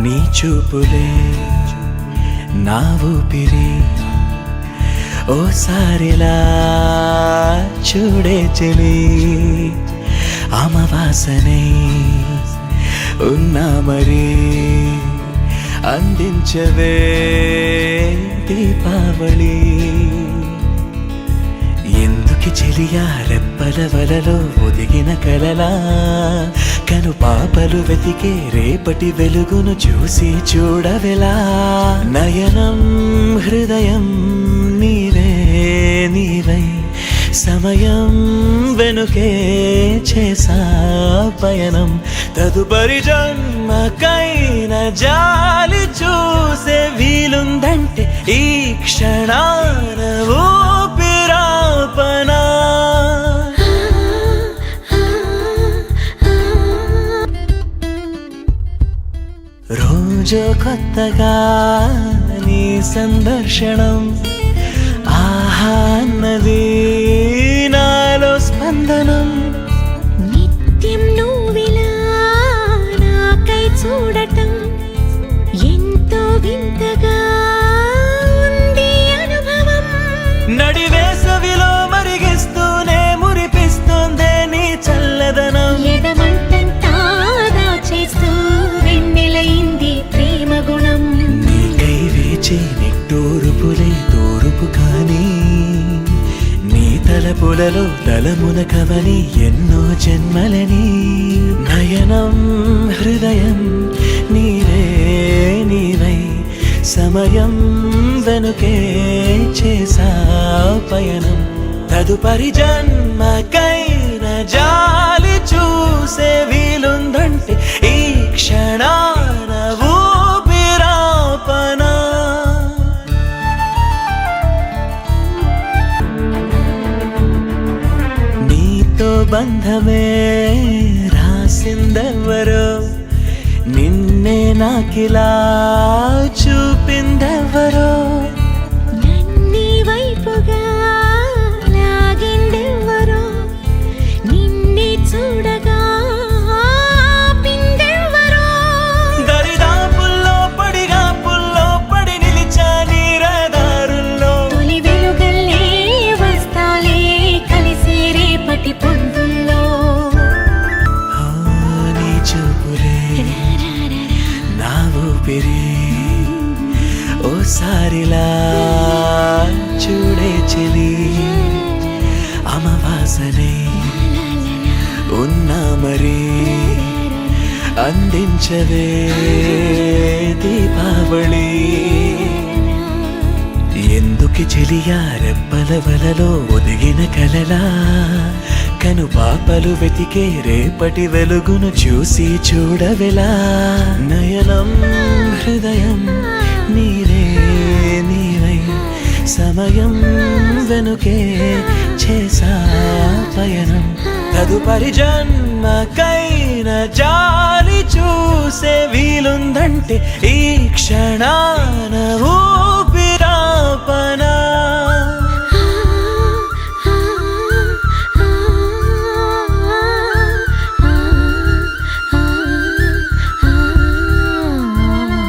నీ చూపులే నా ఊపిరి ఓసారిలా చూడే చెలి అమవాసనే ఉన్నా మరి అందించవే దీపావళి ఎందుకి చెలియా రెప్పల వలలో ఒదిగిన కలలా కను పాపలు వెతికే రేపటి వెలుగును చూసి చూడవెలా నయనం హృదయం నీవే నీవై సమయం వెనుకే చేసా పయనం తదుపరి జన్మకైన జాలి చూసే వీలుందంటే ఈ క్షణాన ఊపిరాపనా రోజు కొత్తగా నీ సందర్శనం ఆహా అన్నది నాలో స్పందనం నిత్యం నువ్విలా నాకై చూడటం ఎంతో వింతగా ఉంది అనుభవం నడివేసవిలో మరిగిస్తూనే మురిపిస్తుందే నీ చల్లదనం ఎడమంటంతా దాచేస్తూ వెన్నెలైంది ప్రేమ గుణం నీకై వేచి నిట్టూరుపులే తూరుపు కానీ నీ తలపులలో తలమున కవని ఎన్నో జన్మలని నయనం హృదయం నీవే నీవై సమయం వెనుకే చేసా పయనం తదుపరి జన్మకైన జాలి చూసే వీలుందంటే ఈ క్షణాన ఊపిరాపనా నీతో బంధమే రాసిందెవ్వరో నిన్నే నాకిలా చూపిందెవ్వరో నన్ని వైపుగా లాగిందెవ్వరో నిన్నే చూడగా ఆపిందెవ్వరో దరిదాపుల్లో పడిగాపుల్లో పడి నిలిచా నీ రహదారుల్లో తొలి వెలుగల్లే వస్తాలే కలిసే రేపటి పొద్దుల్లో ఆ, నీ చూపులే నా ఊపిరి ఓసారిలా చూడే చెలి అమవాసనే ఉన్నా మరి అందించవే దీపావళి ఎందుకి చెలియా రెప్పల వలలో ఒదిగిన కలలా కను పాపలు వెతికే రేపటి వెలుగును చూసి చూడవెలా నయనం హృదయం నీవే నీవై సమయం వెనుకే చేసా పయనం తదుపరి జన్మకైన జాలి చూసే వీలుందంటే ఈ క్షణాన